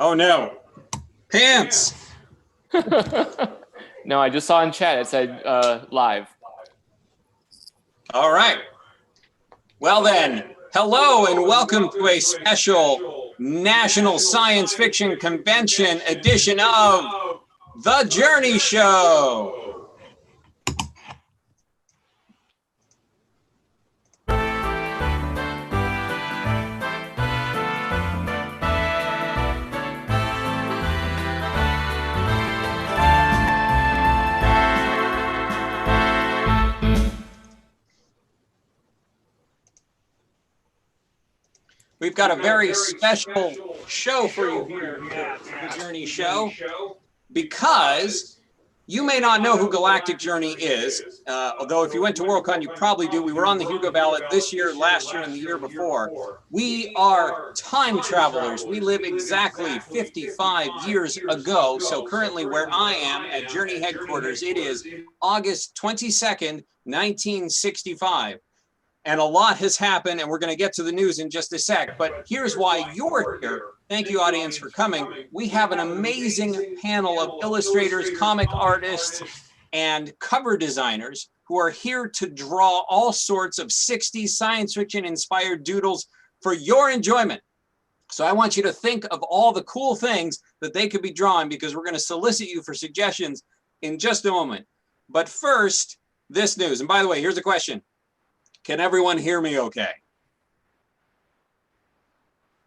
Oh no. Pants. No, I just saw in chat it said live. All right. Well then, hello and welcome to a special National Science Fiction Convention edition of The Journey Show. We've got a very special show for you here at The Journey Show because you may not know who Galactic Journey is, although if you went to Worldcon, you probably do. We were on the Hugo ballot this year, last year, and the year before. We are time travelers. We live exactly 55 years ago. So currently where I am at Journey headquarters, it is August 22nd, 1965. And a lot has happened, and we're going to get to the news in just a sec. But here's why you're here. Thank you, audience, for coming. We have an amazing panel of illustrators, comic artists, and cover designers who are here to draw all sorts of 60s science fiction-inspired doodles for your enjoyment. So I want you to think of all the cool things that they could be drawing, because we're going to solicit you for suggestions in just a moment. But first, this news. And by the way, here's a question. Can everyone hear me okay?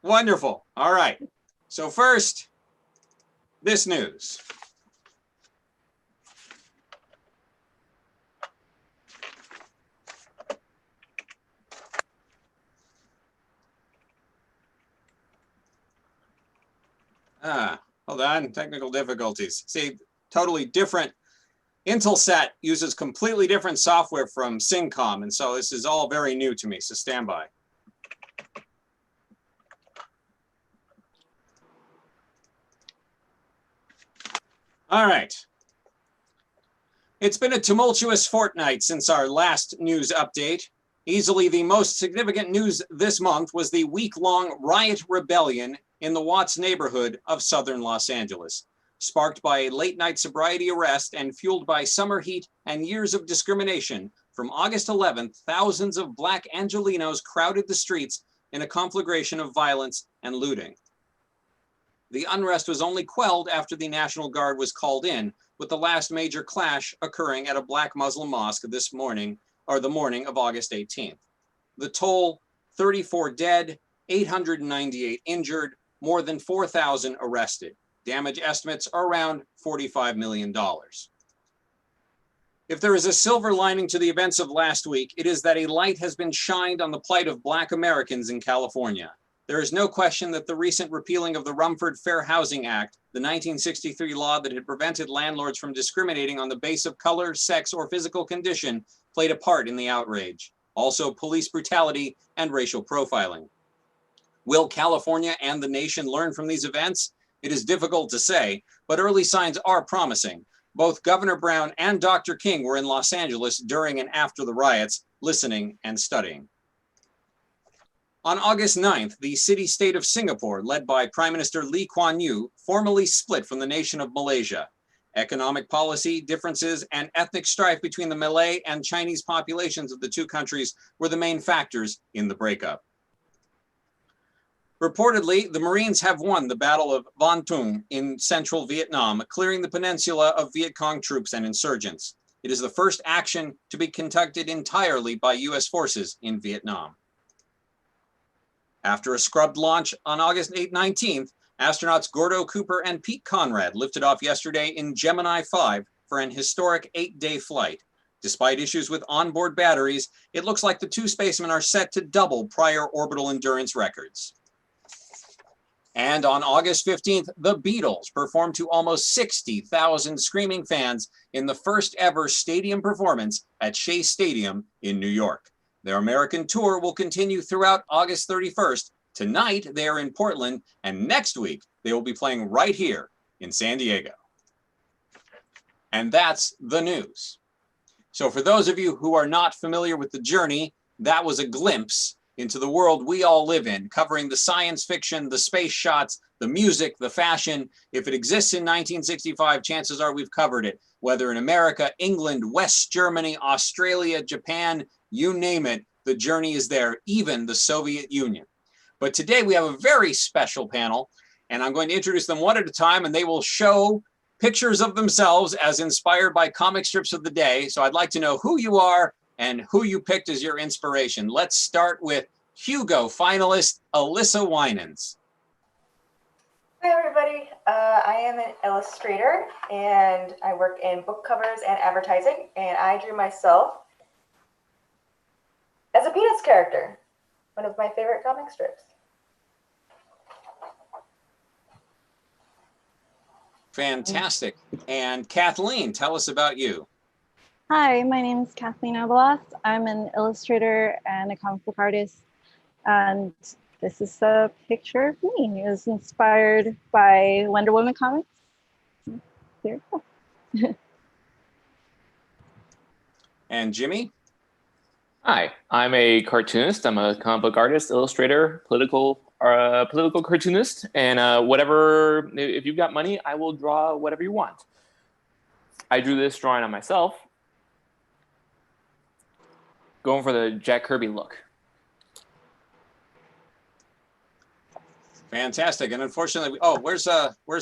Wonderful. All right. So first, this news. Hold on. Technical difficulties. See, totally different. Intelsat uses completely different software from Syncom, and so this is all very new to me, so stand by. All right. It's been a tumultuous fortnight since our last news update. Easily the most significant news this month was the week-long riot rebellion in the Watts neighborhood of southern Los Angeles, sparked by a late-night sobriety arrest and fueled by summer heat and years of discrimination. From August 11th, thousands of Black Angelenos crowded the streets in a conflagration of violence and looting. The unrest was only quelled after the National Guard was called in, with the last major clash occurring at a Black Muslim mosque this morning, or the morning of August 18th. The toll, 34 dead, 898 injured, more than 4,000 arrested. Damage estimates are around $45 million. If there is a silver lining to the events of last week, it is that a light has been shined on the plight of Black Americans in California. There is no question that the recent repealing of the Rumford Fair Housing Act, the 1963 law that had prevented landlords from discriminating on the basis of color, sex, or physical condition, played a part in the outrage. Also, police brutality and racial profiling. Will California and the nation learn from these events? It is difficult to say, but early signs are promising. Both Governor Brown and Dr. King were in Los Angeles during and after the riots, listening and studying. On August 9th, the city-state of Singapore, led by Prime Minister Lee Kuan Yew, formally split from the nation of Malaysia. Economic policy differences and ethnic strife between the Malay and Chinese populations of the two countries were the main factors in the breakup. Reportedly, the Marines have won the Battle of Van Tung in central Vietnam, clearing the peninsula of Viet Cong troops and insurgents. It is the first action to be conducted entirely by U.S. forces in Vietnam. After a scrubbed launch on August 19th, astronauts Gordo Cooper and Pete Conrad lifted off yesterday in Gemini 5 for an historic 8-day flight. Despite issues with onboard batteries, it looks like the two spacemen are set to double prior orbital endurance records. And on August 15th, the Beatles performed to almost 60,000 screaming fans in the first ever stadium performance at Shea Stadium in New York. Their American tour will continue throughout August 31st. Tonight, they are in Portland, and next week, they will be playing right here in San Diego. And that's the news. So for those of you who are not familiar with the journey, that was a glimpse into the world we all live in, covering the science fiction, the space shots, the music, the fashion. If it exists in 1965, chances are we've covered it, whether in America, England, West Germany, Australia, Japan, you name it, the journey is there, even the Soviet Union. But today we have a very special panel, and I'm going to introduce them one at a time, and they will show pictures of themselves as inspired by comic strips of the day. So I'd like to know who you are and who you picked as your inspiration. Let's start with Hugo finalist Alyssa Winans. Hi everybody, I am an illustrator and I work in book covers and advertising, and I drew myself as a Peanuts character, one of my favorite comic strips. Fantastic. And Kathleen, tell us about you. Hi, my name is Kathleen Obeloth. I'm an illustrator and a comic book artist, and this is a picture of me. It was inspired by Wonder Woman comics. There you go. And Jimmy? Hi, I'm a cartoonist. I'm a comic book artist, illustrator, political cartoonist, and whatever. If you've got money, I will draw whatever you want. I drew this drawing on myself, going for the Jack Kirby look. Fantastic. And unfortunately, where's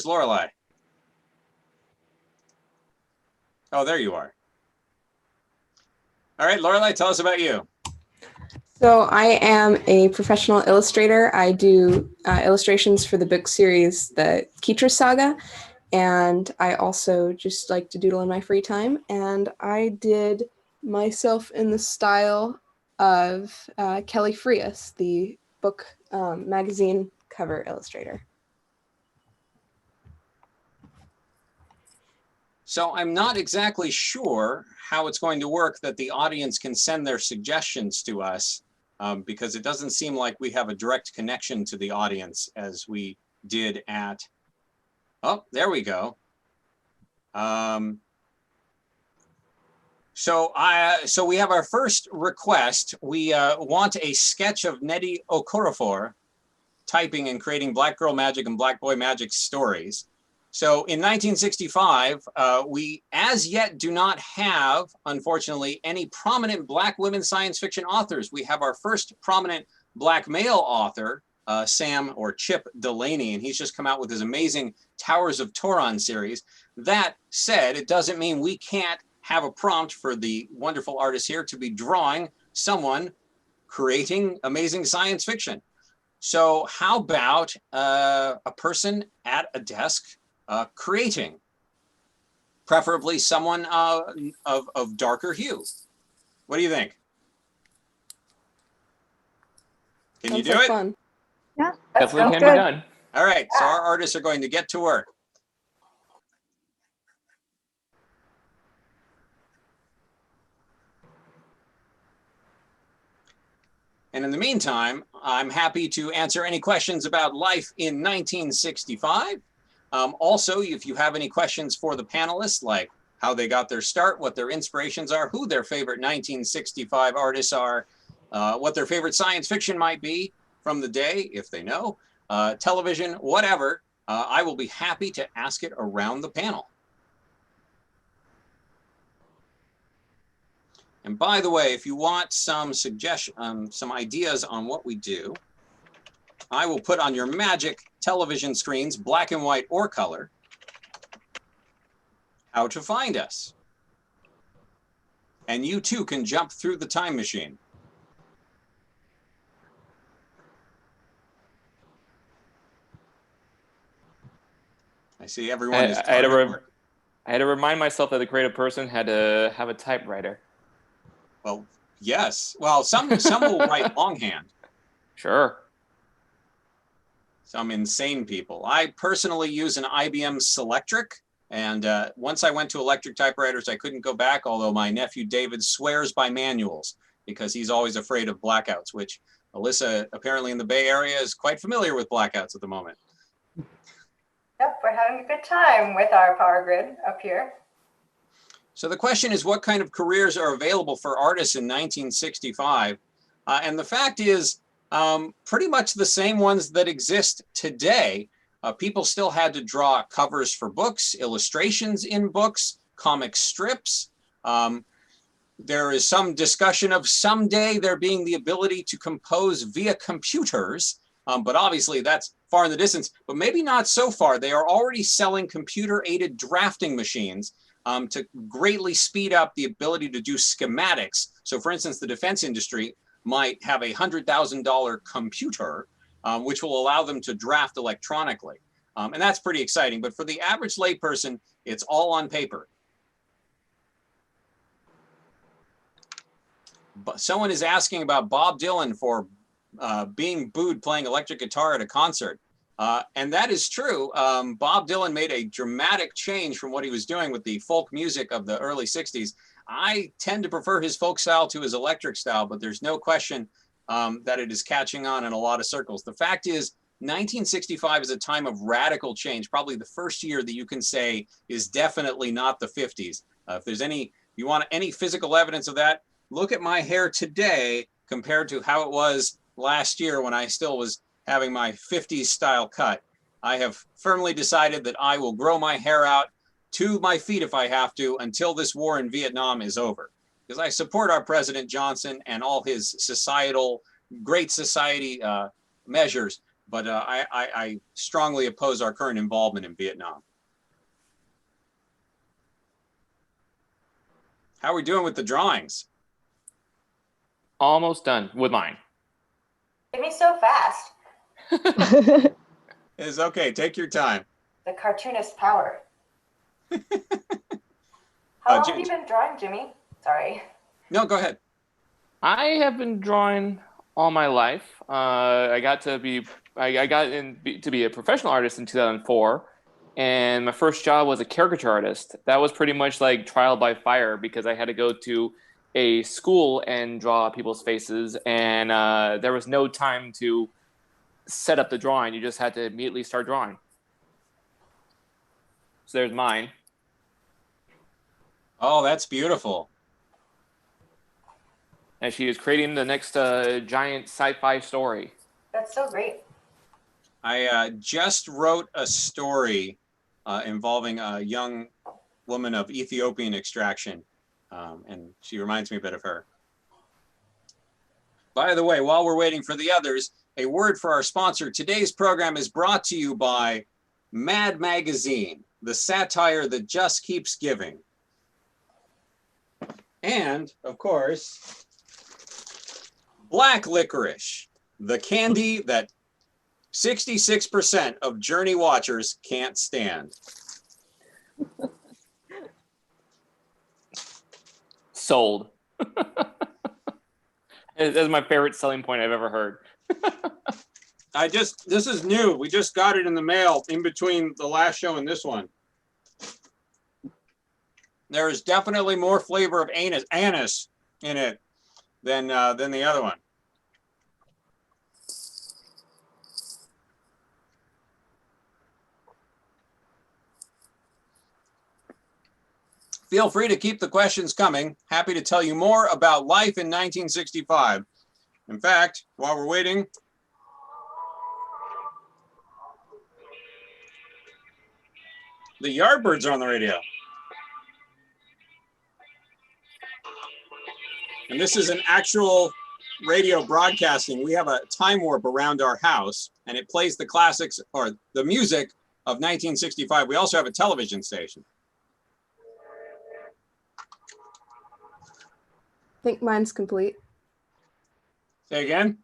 Lorelei? Oh, there you are. All right, Lorelei, tell us about you. So I am a professional illustrator. I do illustrations for the book series, the Keetra Saga, and I also just like to doodle in my free time. And I did myself in the style of Kelly Frias, the book magazine cover illustrator. So I'm not exactly sure how it's going to work that the audience can send their suggestions to us, because it doesn't seem like we have a direct connection to the audience as we did at, oh, there we go. So we have our first request. We want a sketch of Nnedi Okorafor typing and creating Black Girl Magic and Black Boy Magic stories. So in 1965, we as yet do not have, unfortunately, any prominent Black women science fiction authors. We have our first prominent Black male author, Sam or Chip Delaney, and he's just come out with his amazing Towers of Toron series. That said, it doesn't mean we can't have a prompt for the wonderful artist here to be drawing someone creating amazing science fiction. So how about a person at a desk creating, preferably someone of darker hue? What do you think? Can you do it? Fun. Yeah, Definitely can good. be done. All right, so our artists are going to get to work. And in the meantime, I'm happy to answer any questions about life in 1965. Also, if you have any questions for the panelists, like how they got their start, what their inspirations are, who their favorite 1965 artists are, what their favorite science fiction might be from the day, if they know, television, whatever, I will be happy to ask it around the panel. And by the way, if you want some some ideas on what we do, I will put on your magic television screens, black and white or color, how to find us. And you too can jump through the time machine. I see everyone is. I had to remind myself that the creative person had to have a typewriter. Well, yes. Well, some will write longhand. Sure. Some insane people. I personally use an IBM Selectric, and once I went to electric typewriters, I couldn't go back, although my nephew David swears by manuals because he's always afraid of blackouts, which Alyssa, apparently in the Bay Area, is quite familiar with blackouts at the moment. Yep, we're having a good time with our power grid up here. So the question is, what kind of careers are available for artists in 1965? And the fact is, pretty much the same ones that exist today. People still had to draw covers for books, illustrations in books, comic strips. There is some discussion of someday there being the ability to compose via computers, but obviously that's far in the distance, but maybe not so far. They are already selling computer-aided drafting machines to greatly speed up the ability to do schematics. So for instance, the defense industry might have a $100,000 computer, which will allow them to draft electronically. And that's pretty exciting, but for the average layperson, it's all on paper. But someone is asking about Bob Dylan for being booed playing electric guitar at a concert. And that is true. Bob Dylan made a dramatic change from what he was doing with the folk music of the early 60s. I tend to prefer his folk style to his electric style, but there's no question that it is catching on in a lot of circles. The fact is, 1965 is a time of radical change, probably the first year that you can say is definitely not the 50s. If there's you want any physical evidence of that, look at my hair today compared to how it was last year when I still was having my 50s style cut. I have firmly decided that I will grow my hair out to my feet if I have to until this war in Vietnam is over. Because I support our President Johnson and all his great society measures, but I strongly oppose our current involvement in Vietnam. How are we doing with the drawings? Almost done with mine. Give me so fast. It's okay. Take your time. The cartoonist power. How long have you been drawing, Jimmy? Sorry. No, go ahead. I have been drawing all my life. I got to be a professional artist in 2004, and my first job was a caricature artist. That was pretty much like trial by fire because I had to go to a school and draw people's faces, and there was no time to set up the drawing. You just had to immediately start drawing. So there's mine. Oh, that's beautiful. And she is creating the next giant sci-fi story. That's so great. I just wrote a story involving a young woman of Ethiopian extraction, and she reminds me a bit of her. By the way, while we're waiting for the others, a word for our sponsor. Today's program is brought to you by Mad Magazine, the satire that just keeps giving. And, of course, Black Licorice, the candy that 66% of Journey watchers can't stand. Sold. That's my favorite selling point I've ever heard. This is new. We just got it in the mail in between the last show and this one. There is definitely more flavor of anise in it than the other one. Feel free to keep the questions coming. Happy to tell you more about life in 1965. In fact, while we're waiting, the Yardbirds are on the radio. And this is an actual radio broadcasting. We have a time warp around our house, and it plays the classics or the music of 1965. We also have a television station. I think mine's complete. Say again?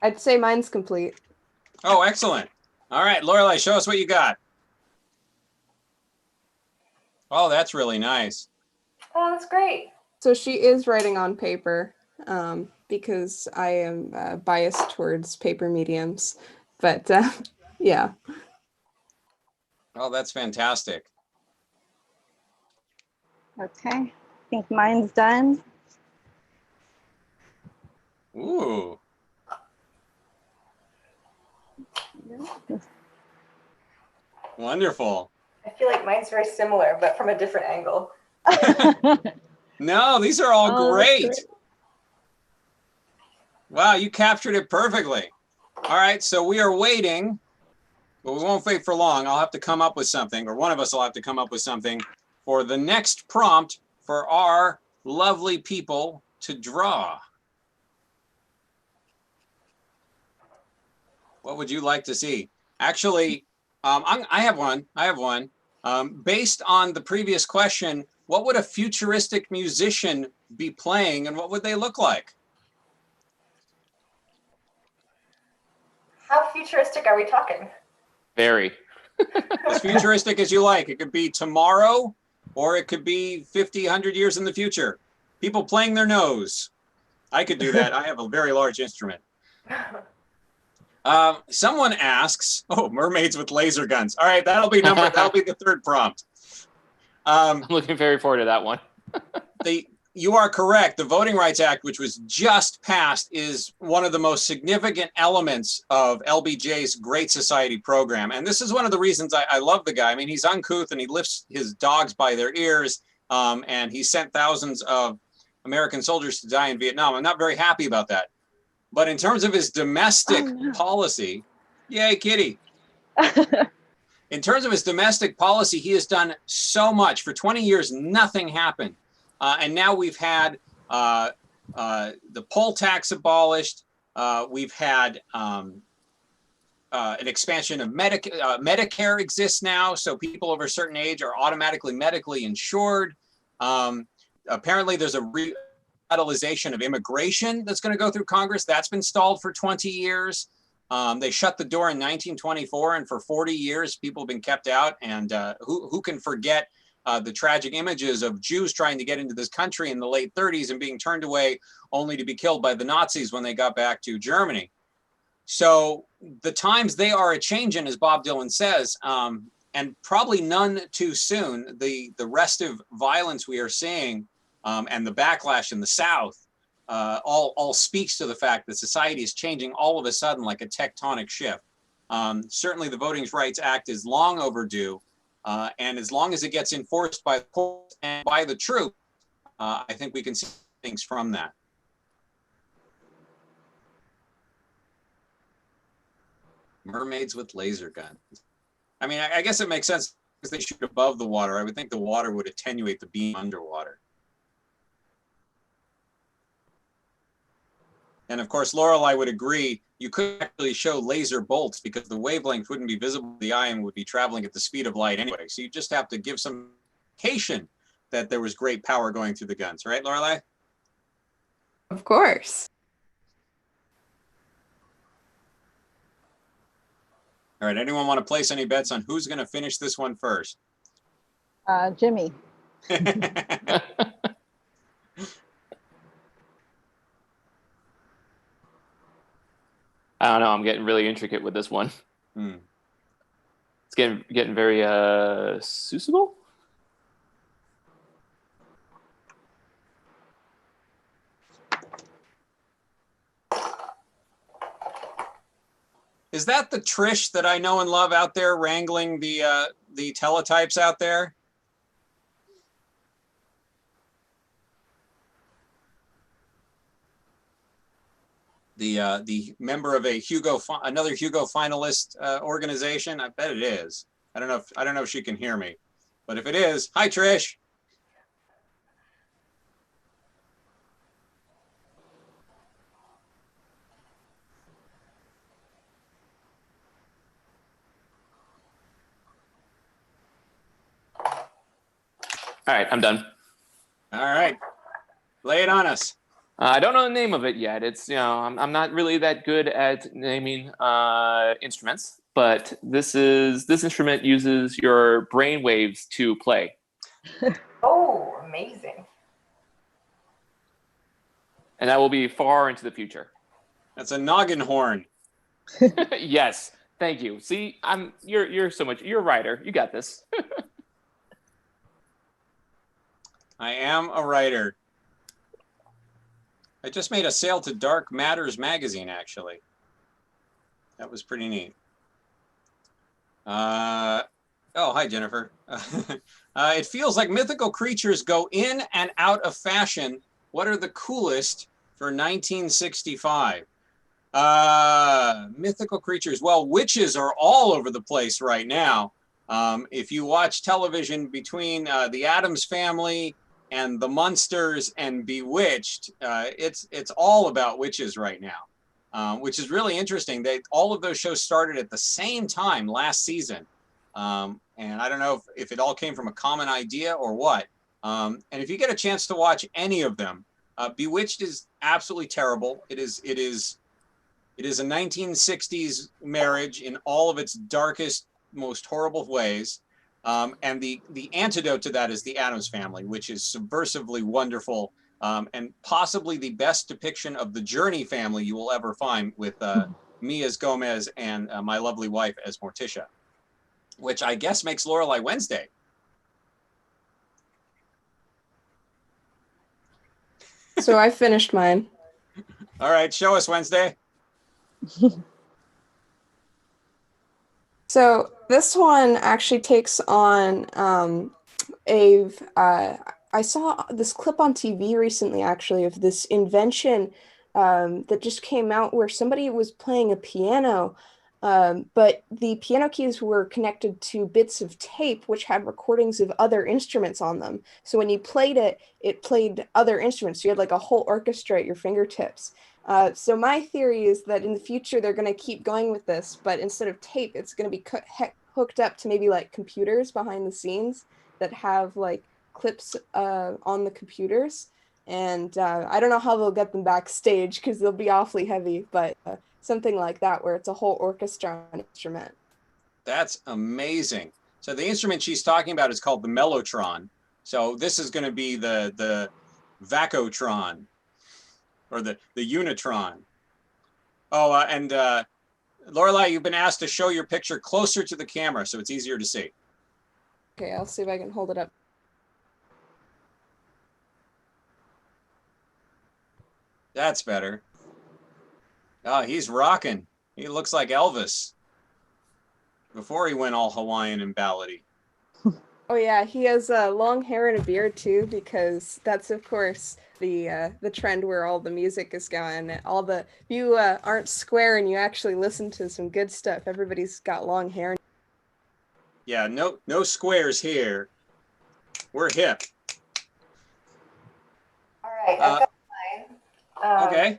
I'd say mine's complete. Oh, excellent. All right, Lorelei, show us what you got. Oh, that's really nice. Oh, that's great. So she is writing on paper because I am biased towards paper mediums. But yeah. Oh, that's fantastic. Okay, I think mine's done. Ooh. Wonderful. I feel like mine's very similar, but from a different angle. No, these are all Oh, great. Wow, you captured it perfectly. All right, so we are waiting, but we won't wait for long. I'll have to come up with something, or one of us will have to come up with something for the next prompt for our lovely people to draw. What would you like to see? Actually, I have one. I have one. Based on the previous question, what would a futuristic musician be playing, and what would they look like? How futuristic are we talking? Very. As futuristic as you like. It could be tomorrow, or it could be 50, 100 years in the future. People playing their nose. I could do that. I have a very large instrument. Someone asks, oh, mermaids with laser guns. All right, that'll be the third prompt. I'm looking very forward to that one. You are correct. The Voting Rights Act, which was just passed, is one of the most significant elements of LBJ's Great Society program. And this is one of the reasons I love the guy. I mean, he's uncouth and he lifts his dogs by their ears, and he sent thousands of American soldiers to die in Vietnam. I'm not very happy about that. But in terms of his domestic policy, yay, kitty. In terms of his domestic policy, he has done so much. For 20 years, nothing happened. And now we've had the poll tax abolished. We've had an expansion of Medicare exists now. So people over a certain age are automatically medically insured. Apparently, there's a revitalization of immigration that's going to go through Congress. That's been stalled for 20 years. They shut the door in 1924, and for 40 years, people have been kept out. And who can forget the tragic images of Jews trying to get into this country in the late 30s and being turned away only to be killed by the Nazis when they got back to Germany. So the times they are a-changing, as Bob Dylan says, and probably none too soon. The restive violence we are seeing and the backlash in the South all speaks to the fact that society is changing all of a sudden like a tectonic shift. Certainly the Voting Rights Act is long overdue. And as long as it gets enforced by the courts and by the troops, I think we can see things from that. Mermaids with laser guns. I mean, I guess it makes sense because they shoot above the water. I would think the water would attenuate the beam underwater. And of course, Lorelei would agree, you couldn't actually show laser bolts because the wavelength wouldn't be visible to the eye and would be traveling at the speed of light anyway. So you just have to give some indication that there was great power going through the guns, right, Lorelei? Of course. All right, anyone want to place any bets on who's going to finish this one first? Jimmy. I don't know. I'm getting really intricate with this one. It's getting very suitable. Is that the Trish that I know and love out there wrangling the teletypes out there? The member of another Hugo finalist organization? I bet it is. I don't know if she can hear me, but if it is, hi Trish. All right, I'm done. All right, lay it on us. I don't know the name of it yet. It's, I'm not really that good at naming instruments, but this instrument uses your brain waves to play. Oh, amazing. And that will be far into the future. That's a noggin horn. Yes, thank you. See, you're a writer. You got this. I am a writer. I just made a sale to Dark Matters magazine, actually. That was pretty neat. Oh, hi, Jennifer. It feels like mythical creatures go in and out of fashion. What are the coolest for 1965. Mythical creatures. Well, witches are all over the place right now. If you watch television between the Addams Family and the Munsters and Bewitched, it's all about witches right now, which is really interesting. All of those shows started at the same time last season. And I don't know if it all came from a common idea or what. And if you get a chance to watch any of them, Bewitched is absolutely terrible. It is a 1960s marriage in all of its darkest, most horrible ways. And the antidote to that is the Addams Family, which is subversively wonderful, and possibly the best depiction of the Journey family you will ever find, with me as Gomez and my lovely wife as Morticia, which I guess makes Lorelei Wednesday. So I finished mine. All right, show us, Wednesday. So this one actually takes on I saw this clip on TV recently, actually, of this invention that just came out where somebody was playing a piano, but the piano keys were connected to bits of tape which had recordings of other instruments on them. So when you played it, it played other instruments. So you had like a whole orchestra at your fingertips. So my theory is that in the future, they're going to keep going with this, but instead of tape, it's going to be hooked up to maybe like computers behind the scenes that have like clips on the computers. And I don't know how they'll get them backstage because they'll be awfully heavy, but something like that where it's a whole orchestra instrument. That's amazing. So the instrument she's talking about is called the mellotron. So this is going to be the vacotron, or the unitron. Oh, and Lorelei, you've been asked to show your picture closer to the camera so it's easier to see. Okay, I'll see if I can hold it up. That's better. Oh, he's rocking. He looks like Elvis before he went all Hawaiian and ballady. Oh yeah, he has long hair and a beard too, because that's of course the trend where all the music is going. If you aren't square and you actually listen to some good stuff, everybody's got long hair. Yeah, no squares here. We're hip. All right, I've got mine. Okay.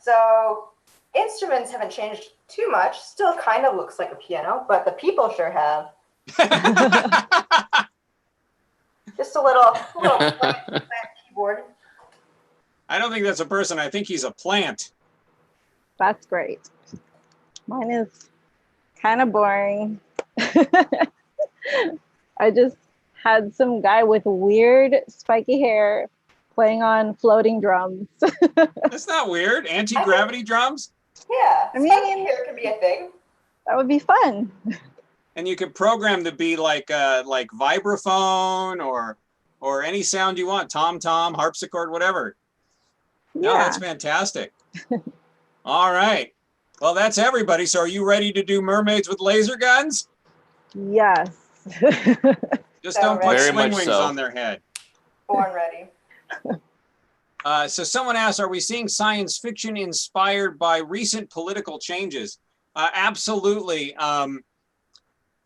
So instruments haven't changed too much. Still kind of looks like a piano, but the people sure have. Just a little plant keyboard. I don't think that's a person. I think he's a plant. That's great. Mine is kind of boring. I just had some guy with weird spiky hair playing on floating drums. That's not weird. Anti-gravity drums? Yeah, I mean, here can be a thing. That would be fun. And you could program to be like vibraphone or any sound you want, tom-tom, harpsichord, whatever. No, Yeah. that's fantastic. All right. Well, that's everybody. So are you ready to do mermaids with laser guns? Yes. Just don't put Very swing much wings so. on their head. Born ready. So someone asked, are we seeing science fiction inspired by recent political changes? Absolutely.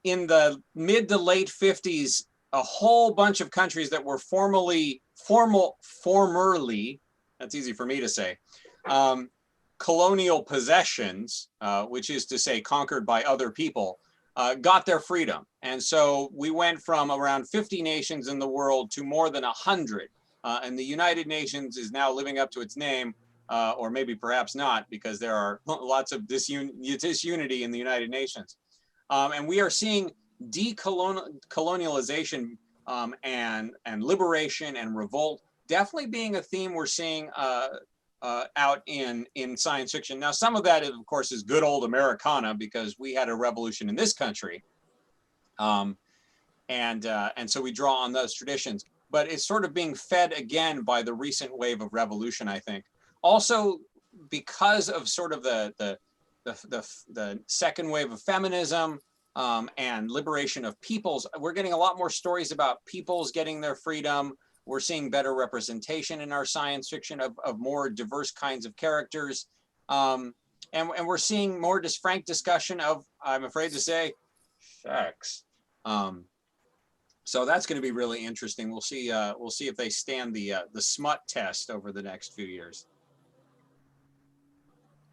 In the mid to late 50s, a whole bunch of countries that were formerly, that's easy for me to say, colonial possessions, which is to say conquered by other people, got their freedom. And so we went from around 50 nations in the world to more than 100. And the United Nations is now living up to its name, or maybe perhaps not, because there are lots of disunity in the United Nations. And we are seeing decolonialization and liberation and revolt definitely being a theme we're seeing out in science fiction. Now, some of that, of course, is good old Americana, because we had a revolution in this country. And so we draw on those traditions. But it's sort of being fed again by the recent wave of revolution, I think. Also, because of sort of the second wave of feminism and liberation of peoples, we're getting a lot more stories about peoples getting their freedom. We're seeing better representation in our science fiction of more diverse kinds of characters. And we're seeing more frank discussion of, I'm afraid to say, sex. So that's going to be really interesting. We'll see if they stand the smut test over the next few years.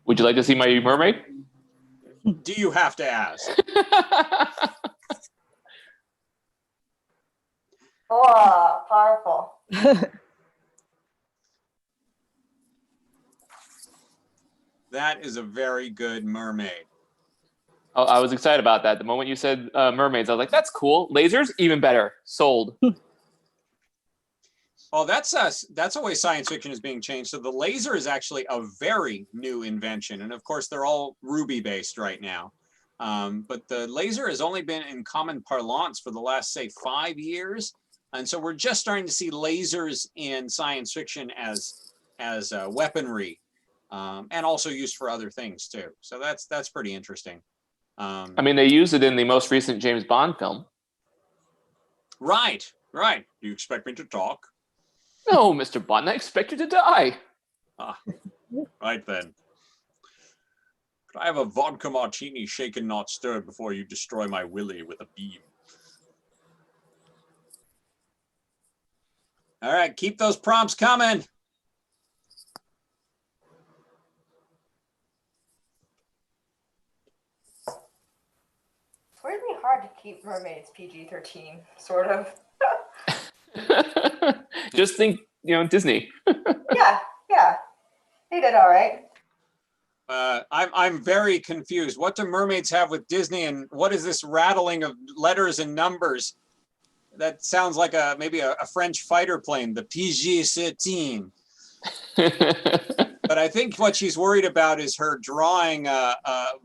Would you like to see my mermaid? Do you have to ask? Oh, powerful. That is a very good mermaid. Oh, I was excited about that. The moment you said mermaids, I was like, that's cool. Lasers, even better. Sold. Oh, that's a way science fiction is being changed. So the laser is actually a very new invention. And of course, they're all Ruby based right now. But the laser has only been in common parlance for the last, say, 5 years. And so we're just starting to see lasers in science fiction as weaponry, and also used for other things too. So that's pretty interesting. I mean, they used it in the most recent James Bond film. Right. Do you expect me to talk? No, Mr. Bond, I expect you to die. Ah, right then. Could I have a vodka martini shaken, not stirred, before you destroy my willy with a beam? All right, keep those prompts coming. It's weirdly hard to keep mermaids PG-13, sort of. Just think, Disney. Yeah. They did all right. I'm very confused. What do mermaids have with Disney, and what is this rattling of letters and numbers? That sounds like maybe a French fighter plane, the PG-13. But I think what she's worried about is her drawing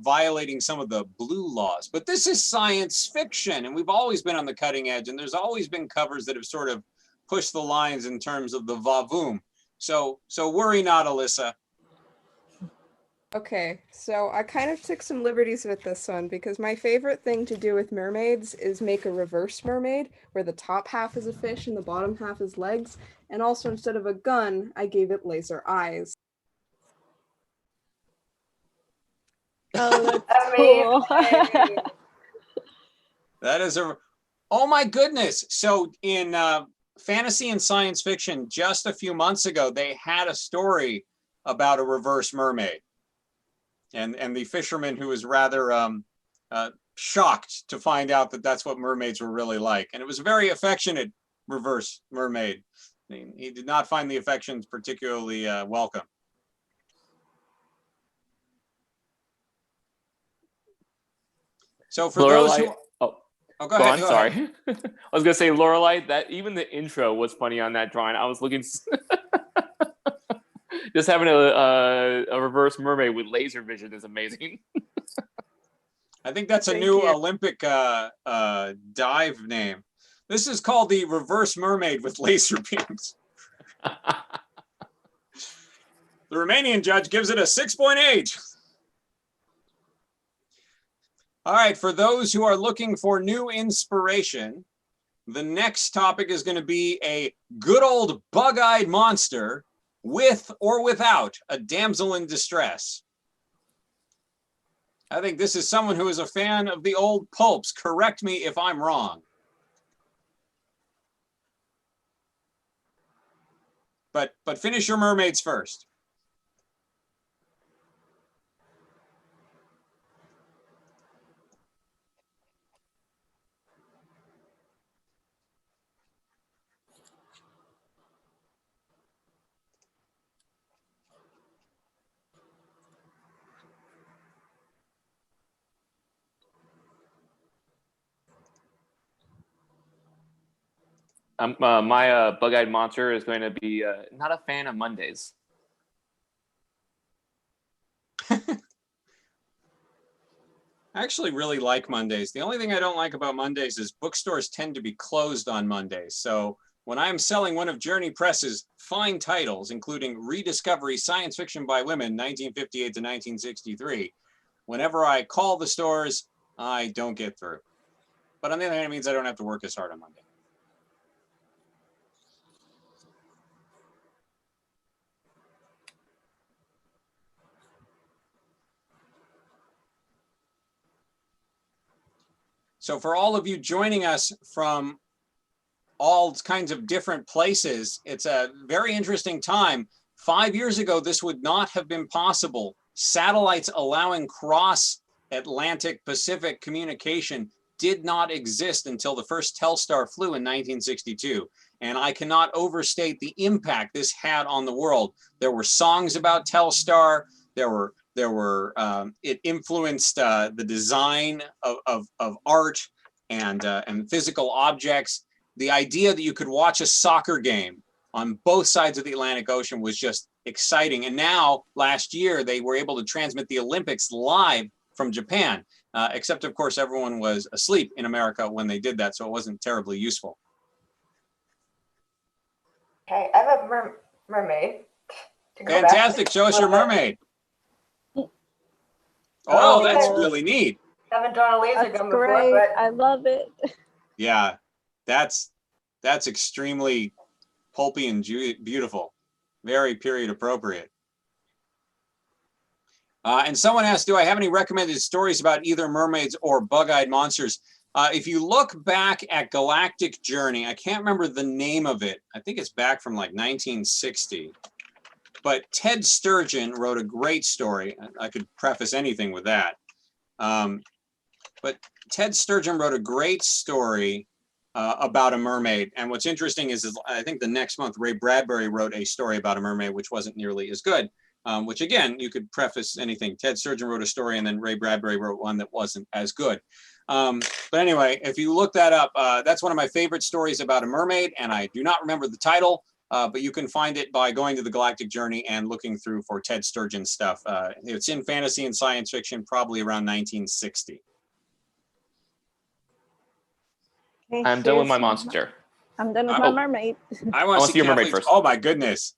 violating some of the blue laws. But this is science fiction, and we've always been on the cutting edge, and there's always been covers that have sort of pushed the lines in terms of the va-voom. So worry not, Alyssa. Okay, so I kind of took some liberties with this one because my favorite thing to do with mermaids is make a reverse mermaid where the top half is a fish and the bottom half is legs. And also, instead of a gun, I gave it laser eyes. Oh, that's cool. Amazing. That is oh my goodness. So in fantasy and science fiction, just a few months ago, they had a story about a reverse mermaid. And the fisherman who was rather shocked to find out that that's what mermaids were really like. And it was a very affectionate reverse mermaid. He did not find the affections particularly welcome. So for those who... Oh, go ahead. On, sorry. I was gonna say, Lorelai, that even the intro was funny on that drawing. I was looking, just having a reverse mermaid with laser vision is amazing. I think that's a new Olympic dive name. This is called the reverse mermaid with laser beams. The Romanian judge gives it a 6.8. All right, for those who are looking for new inspiration, the next topic is going to be a good old bug-eyed monster with or without a damsel in distress. I think this is someone who is a fan of the old pulps. Correct me if I'm wrong. But finish your mermaids first. My bug-eyed monster is going to be not a fan of Mondays. I actually really like Mondays. The only thing I don't like about Mondays is bookstores tend to be closed on Mondays. So when I'm selling one of Journey Press's fine titles, including Rediscovery Science Fiction by Women, 1958 to 1963, whenever I call the stores, I don't get through. But on the other hand, it means I don't have to work as hard on Monday. So for all of you joining us from all kinds of different places, it's a very interesting time. 5 years ago, this would not have been possible. Satellites allowing cross-Atlantic Pacific communication did not exist until the first Telstar flew in 1962. And I cannot overstate the impact this had on the world. There were songs about Telstar. It influenced the design of art and physical objects. The idea that you could watch a soccer game on both sides of the Atlantic Ocean was just exciting. And now, last year, they were able to transmit the Olympics live from Japan, except of course, everyone was asleep in America when they did that, so it wasn't terribly useful. Okay, I have a mermaid. To go back Fantastic, show us your mermaid. Oh, that's really neat. Haven't drawn a laser That's gun great. before, but I love it. Yeah, that's extremely pulpy and beautiful. Very period appropriate. And someone asked, do I have any recommended stories about either mermaids or bug-eyed monsters? If you look back at Galactic Journey, I can't remember the name of it. I think it's back from like 1960. But Ted Sturgeon wrote a great story. I could preface anything with that. But Ted Sturgeon wrote a great story about a mermaid. And what's interesting is I think the next month, Ray Bradbury wrote a story about a mermaid, which wasn't nearly as good. Which again, you could preface anything. Ted Sturgeon wrote a story and then Ray Bradbury wrote one that wasn't as good. But anyway, if you look that up, that's one of my favorite stories about a mermaid, and I do not remember the title, but you can find it by going to the Galactic Journey and looking through for Ted Sturgeon stuff. It's in fantasy and science fiction, probably around 1960. Okay, I'm done with my here's- monster. I'm done with my mermaid. I want to see your mermaid Kathleen's- first. Oh my goodness.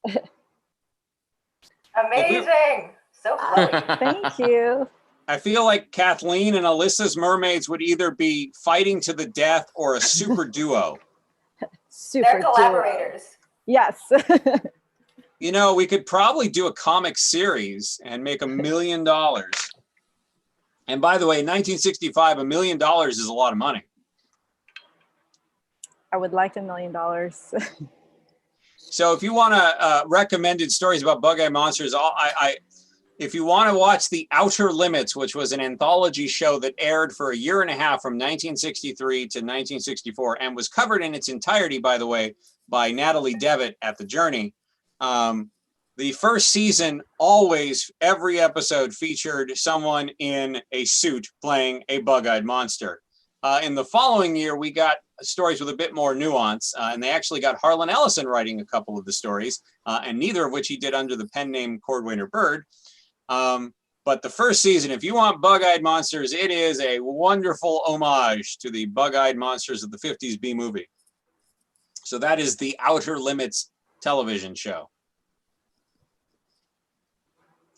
amazing. So flowy. Thank you. I feel like Kathleen and Alyssa's mermaids would either be fighting to the death or a super duo. Super They're duo. collaborators. Yes. You know, we could probably do a comic series and make $1 million. And by the way, in 1965, $1 million is a lot of money. I would like $1 million. So if you want recommended stories about bug-eyed monsters, if you want to watch The Outer Limits, which was an anthology show that aired for a year and a half from 1963 to 1964 and was covered in its entirety, by the way, by Natalie Devitt at The Journey. The first season, every episode featured someone in a suit playing a bug-eyed monster. In the following year, we got stories with a bit more nuance, and they actually got Harlan Ellison writing a couple of the stories, and neither of which he did under the pen name Cordwainer Bird. But the first season, if you want bug-eyed monsters, it is a wonderful homage to the bug-eyed monsters of the 50s B movie. So that is the Outer Limits television show.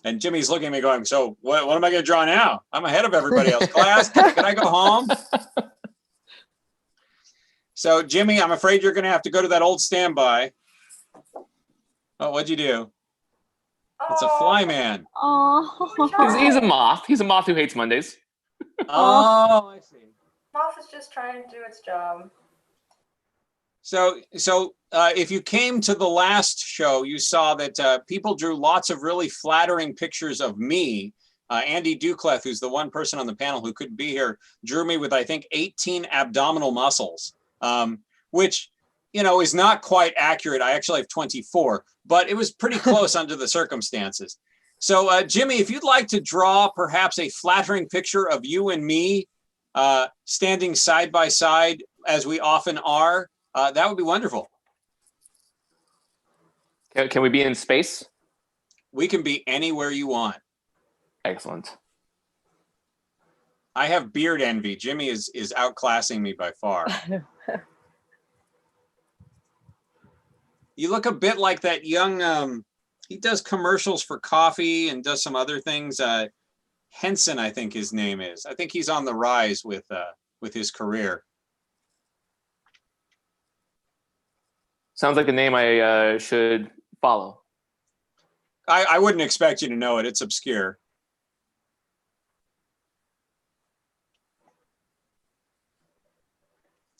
And Jimmy's looking at me going, so what am I going to draw now? I'm ahead of everybody else. Class, can I go home? So Jimmy, I'm afraid you're going to have to go to that old standby. Oh, what'd you do? It's a fly man. Oh. He's a moth. He's a moth who hates Mondays. Oh, I see. Moth is just trying to do its job. So if you came to the last show, you saw that people drew lots of really flattering pictures of me. Andy Ducleth, who's the one person on the panel who couldn't be here, drew me with, I think, 18 abdominal muscles, which, you know, is not quite accurate. I actually have 24, but it was pretty close under the circumstances. So, Jimmy, if you'd like to draw perhaps a flattering picture of you and me standing side by side, as we often are, that would be wonderful. Can we be in space? We can be anywhere you want. Excellent. I have beard envy. Jimmy is outclassing me by far. You look a bit like that young, he does commercials for coffee and does some other things. Henson, I think his name is. I think he's on the rise with his career. Sounds like a name I should follow. I wouldn't expect you to know it. It's obscure.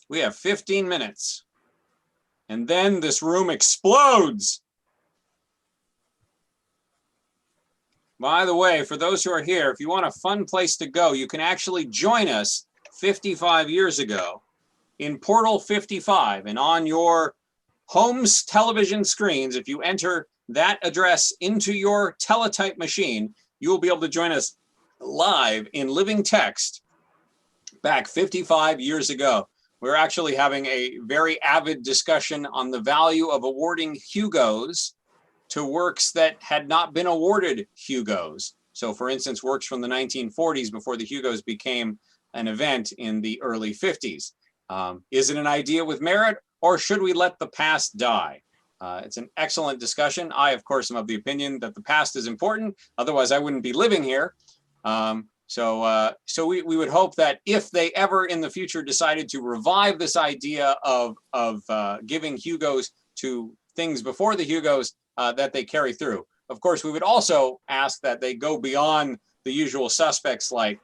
We have 15 minutes. And then this room explodes. By the way, for those who are here, if you want a fun place to go, you can actually join us 55 years ago in Portal 55. And on your home's television screens, if you enter that address into your teletype machine, you will be able to join us live in living text back 55 years ago. We're actually having a very avid discussion on the value of awarding Hugos to works that had not been awarded Hugos. So for instance, works from the 1940s before the Hugos became an event in the early 50s. Is it an idea with merit, or should we let the past die? It's an excellent discussion. I, of course, am of the opinion that the past is important. Otherwise, I wouldn't be living here. So we would hope that if they ever in the future decided to revive this idea of giving Hugos to things before the Hugos, that they carry through. Of course, we would also ask that they go beyond the usual suspects like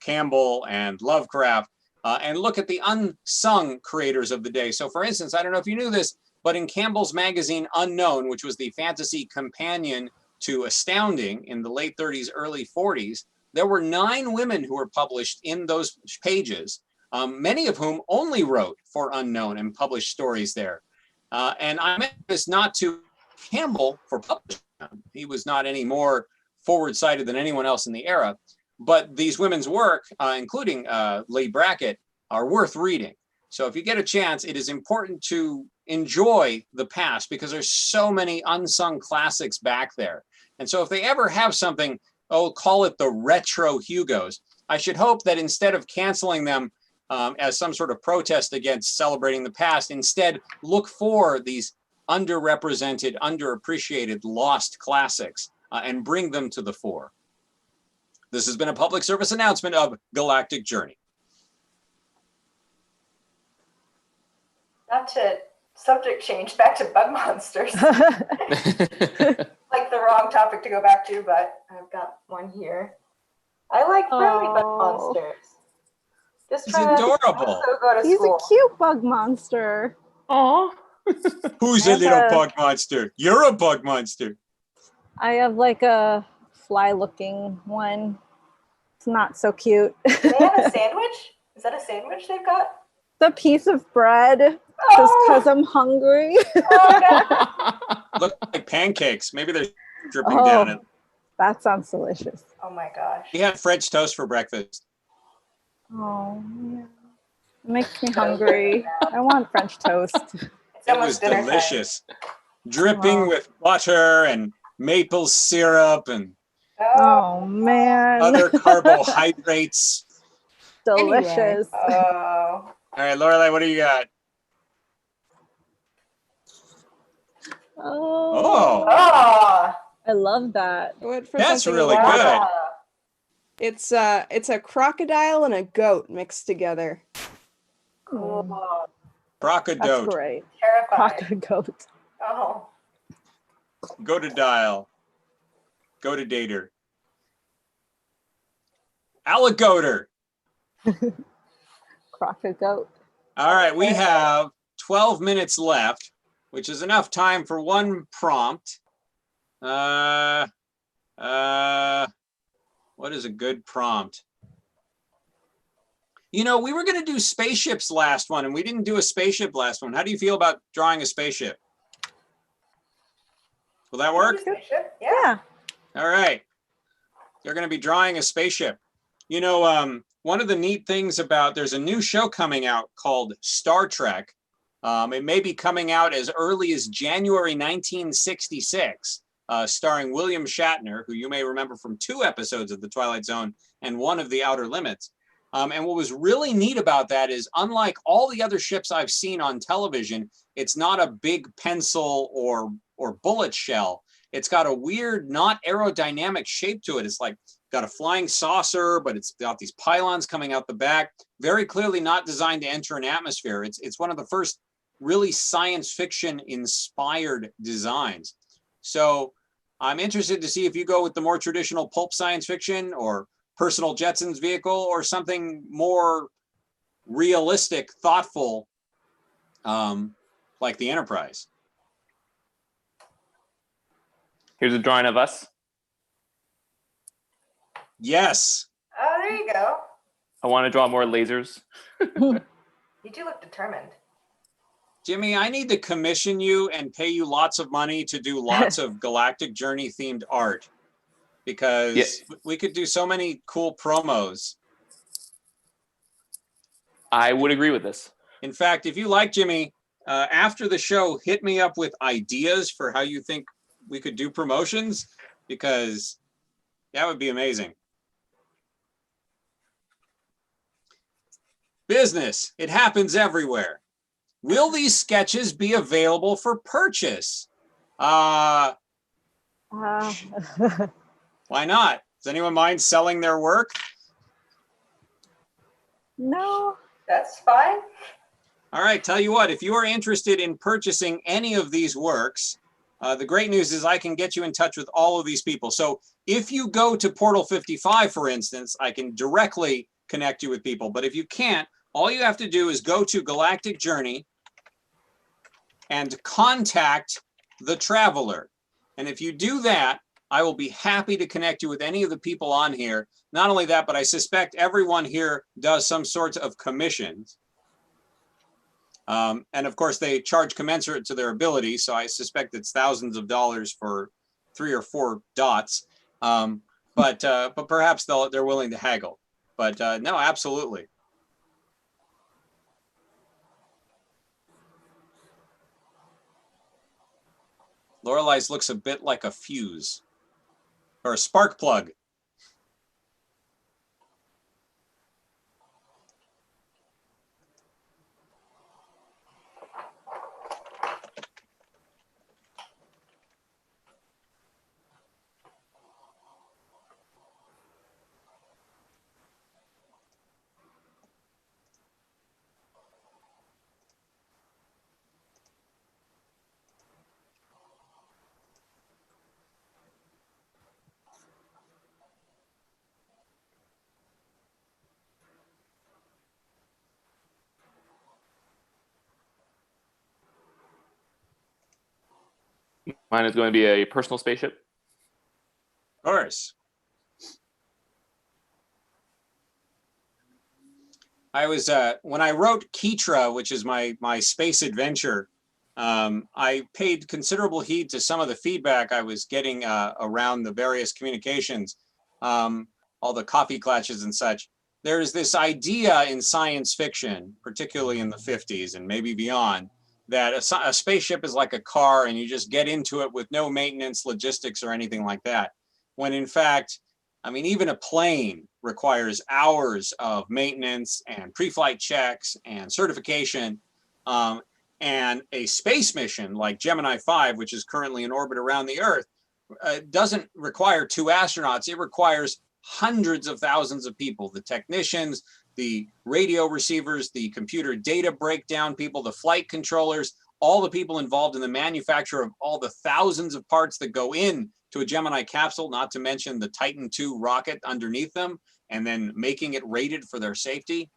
Campbell and Lovecraft and look at the unsung creators of the day. So for instance, I don't know if you knew this, but in Campbell's magazine Unknown, which was the fantasy companion to Astounding in the late 30s, early 40s, there were 9 women who were published in those pages, many of whom only wrote for Unknown and published stories there. And I meant this not to Campbell for publishing them. He was not any more forward-sighted than anyone else in the era. But these women's work, including Leigh Brackett, are worth reading. So if you get a chance, it is important to enjoy the past because there's so many unsung classics back there. And so if they ever have something, call it the retro Hugos, I should hope that instead of canceling them as some sort of protest against celebrating the past, instead look for these underrepresented, underappreciated, lost classics and bring them to the fore. This has been a public service announcement of Galactic Journey. Not to subject change, back to bug monsters. Like the wrong topic to go back to, but I've got one here. I like friendly bug monsters. Just He's trying adorable. to also go to He's school. a cute bug monster. Aw. Who's a I have little a- bug monster? You're a bug monster. I have like a fly-looking one. It's not so cute. Do they have a sandwich? Is that a sandwich they've got? The piece of bread, just because I'm hungry. Look like pancakes. Maybe they're dripping Oh. down it. That sounds delicious. Oh my gosh. He had French toast for breakfast. Oh, yeah. It makes me hungry. I want French toast. It's It was almost dinner time. delicious. Dripping Wow. with butter and maple syrup and Oh, man. other carbohydrates. Delicious. Oh. All right, Lorelai, what do you got? Oh, Oh. I love that. I went for That's something really a good. lot- Wow. It's a crocodile and a goat mixed together. Cool. That's Crocodote. great. Terrifying. Croco goat. Oh. Go to dial. Go to dater. Alligator. Croco goat. All right, we have 12 minutes left, which is enough time for one prompt. What is a good prompt? You know, we were going to do spaceships last one, and we didn't do a spaceship last one. How do you feel about drawing a spaceship? Will that work? Spaceship? Yeah. Yeah. All right. They're going to be drawing a spaceship. You know, one of the neat things about, there's a new show coming out called Star Trek. It may be coming out as early as January 1966, starring William Shatner, who you may remember from 2 episodes of The Twilight Zone and 1 of The Outer Limits. And what was really neat about that is, unlike all the other ships I've seen on television, it's not a big pencil or bullet shell. It's got a weird, not aerodynamic shape to it. It's like got a flying saucer, but it's got these pylons coming out the back. Very clearly not designed to enter an atmosphere. It's one of the first really science fiction inspired designs. So I'm interested to see if you go with the more traditional pulp science fiction or personal Jetsons vehicle or something more realistic, thoughtful, like the Enterprise. Here's a drawing of us. Yes. Oh, there you go. I want to draw more lasers. You do look determined. Jimmy, I need to commission you and pay you lots of money to do lots of Galactic Journey themed art, because we could do so many cool promos. I would agree with this. In fact, if you like, Jimmy, after the show, hit me up with ideas for how you think we could do promotions, because that would be amazing. Business, it happens everywhere. Will these sketches be available for purchase? Why not? Does anyone mind selling their work? No. That's fine. All right, tell you what, if you are interested in purchasing any of these works, the great news is I can get you in touch with all of these people. So if you go to Portal 55, for instance, I can directly connect you with people. But if you can't, all you have to do is go to Galactic Journey and contact the Traveler. And if you do that, I will be happy to connect you with any of the people on here. Not only that, but I suspect everyone here does some sorts of commissions. And of course, they charge commensurate to their ability. So I suspect it's thousands of dollars for 3 or 4 dots. But perhaps they're willing to haggle. But no, absolutely. Lorelai's looks a bit like a fuse or a spark plug. Mine is going to be a personal spaceship. Of course. I was when I wrote Keetra, which is my space adventure, I paid considerable heed to some of the feedback I was getting around the various communications, all the coffee clatches and such. There's this idea in science fiction, particularly in the 50s and maybe beyond, that a spaceship is like a car and you just get into it with no maintenance, logistics, or anything like that. When in fact, I mean, even a plane requires hours of maintenance and pre-flight checks and certification. And a space mission like Gemini 5, which is currently in orbit around the Earth, doesn't require 2 astronauts. It requires hundreds of thousands of people, the technicians, the radio receivers, the computer data breakdown people, the flight controllers, all the people involved in the manufacture of all the thousands of parts that go in to a Gemini capsule, not to mention the Titan II rocket underneath them, and then making it rated for their safety.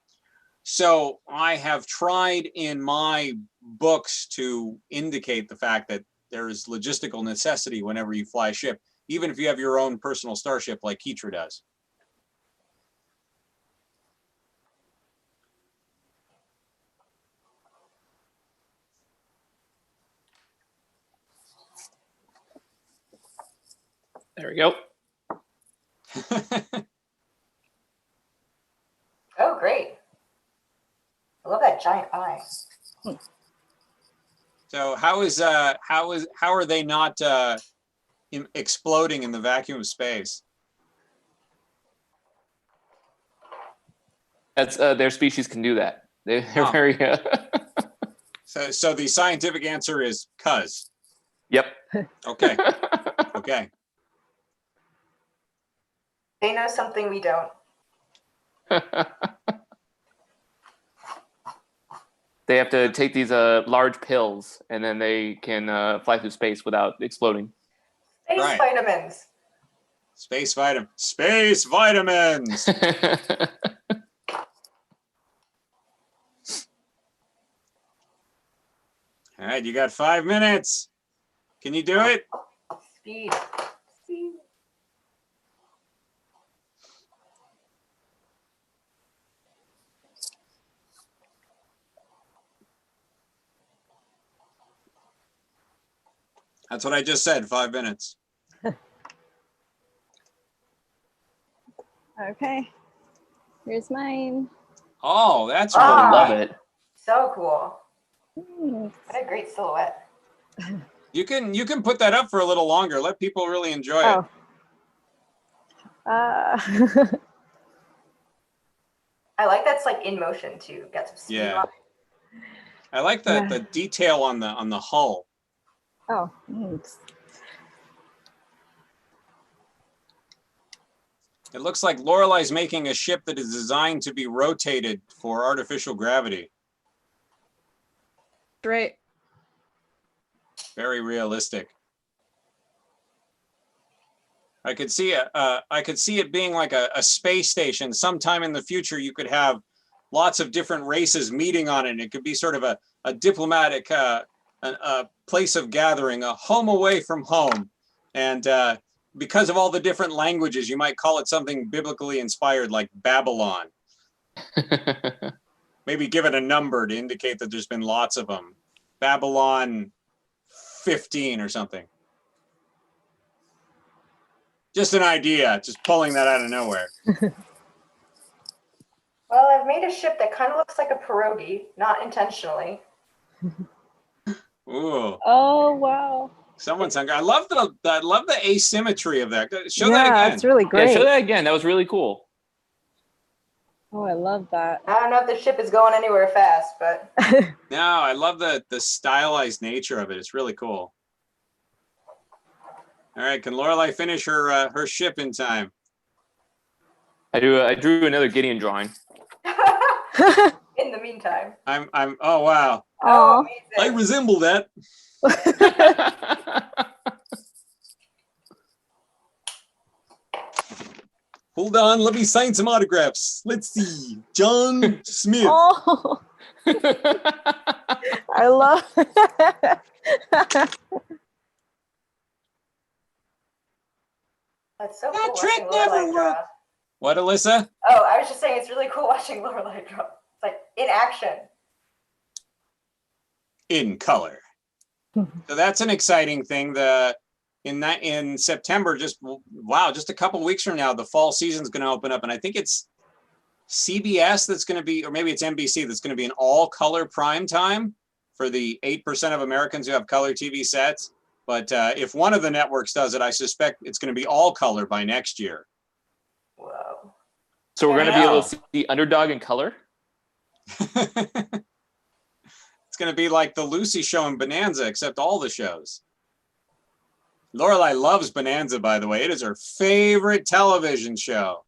So I have tried in my books to indicate the fact that there is logistical necessity whenever you fly a ship, even if you have your own personal starship like Keetra does. There we go. Oh, great. I love that giant eye. So how are they not exploding in the vacuum of space? That's their species can do that. They're very. So the scientific answer is 'cause. Yep. Okay. Okay. They know something we don't. They have to take these large pills, and then they can fly through space without exploding. Space Right. vitamins. Space vitamins. All right, you got 5 minutes. Can you do it? Speed. Speed. That's what I just said, 5 minutes. Okay. Here's mine. Oh, that's I really love neat. it. So cool. Thanks. What a great silhouette. You can put that up for a little longer. Let people really enjoy it. Oh. I like that's like in motion too. Got some speed Yeah. on it. I like Yeah. the detail on the hull. Oh, thanks. It looks like Lorelei's making a ship that is designed to be rotated for artificial gravity. Right. Very realistic. I could see it being like a space station. Sometime in the future, you could have lots of different races meeting on it. It could be sort of a diplomatic a place of gathering, a home away from home. And because of all the different languages, you might call it something biblically inspired like Babylon. Maybe give it a number to indicate that there's been lots of them. Babylon 15 or something. Just an idea, just pulling that out of nowhere. Well, I've made a ship that kind of looks like a pierogi, not intentionally. Ooh, Oh, wow. someone's hungry. I love the asymmetry of that. Show yeah, that again. it's really Yeah, great. show that again. That was really cool. Oh, I love that. I don't know if the ship is going anywhere fast, but No, I love the stylized nature of it. It's really cool. All right, can Lorelei finish her ship in time? I drew another Gideon drawing. in the meantime. Oh wow. Oh, Aw. I amazing. resemble that. Hold on, let me sign some autographs. Let's see. John Smith. Oh, I love That's so That cool trick watching never Lorelei draw. worked. What, Alyssa? Oh, I was just saying it's really cool watching Lorelei draw. It's like in action. In color. So that's an exciting thing. In September, just a couple weeks from now, the fall season's going to open up, and I think it's CBS that's going to be, or maybe it's NBC that's going to be an all-color prime time for the 8% of Americans who have color TV sets. But if one of the networks does it, I suspect it's going to be all color by next year. Whoa. So we're going to be Wow. able to see the underdog in color. It's going to be like the Lucy show and Bonanza, except all the shows. Lorelei loves Bonanza, by the way. It is her favorite television show.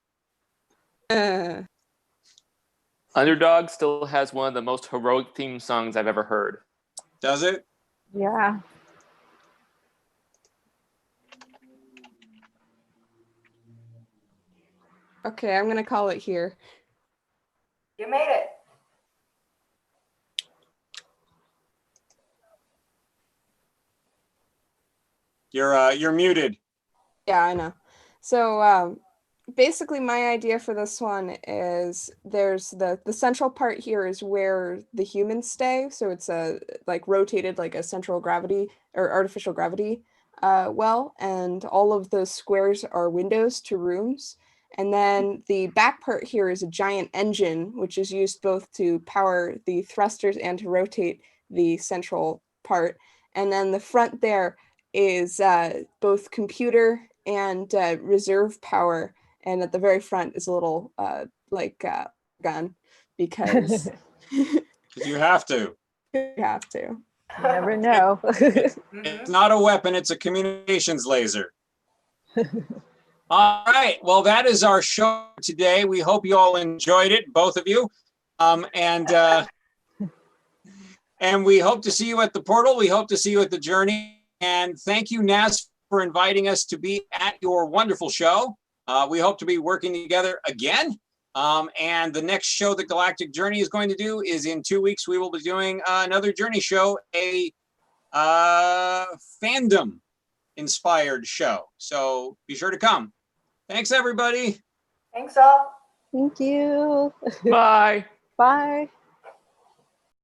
Underdog still has one of the most heroic theme songs I've ever heard. Does it? yeah. Okay, I'm gonna call it here. You made it. You're muted. Yeah, I know. So basically my idea for this one is there's the central part here is where the humans stay. So it's like rotated like a central gravity or artificial gravity well, and all of the squares are windows to rooms. And then the back part here is a giant engine, which is used both to power the thrusters and to rotate the central part. And then the front there is both computer and reserve power. And at the very front is a little gun because You have to. you have to. You never know. It's not a weapon, it's a communications laser. All right, well, that is our show today. We hope you all enjoyed it, both of you. And we hope to see you at the portal. We hope to see you at the journey. And thank you, NAS, for inviting us to be at your wonderful show. We hope to be working together again. And the next show that Galactic Journey is going to do is in 2 weeks. We will be doing another Journey show, a fandom inspired show. So be sure to come. Thanks, everybody. Thanks all. Thank you. Bye. Bye.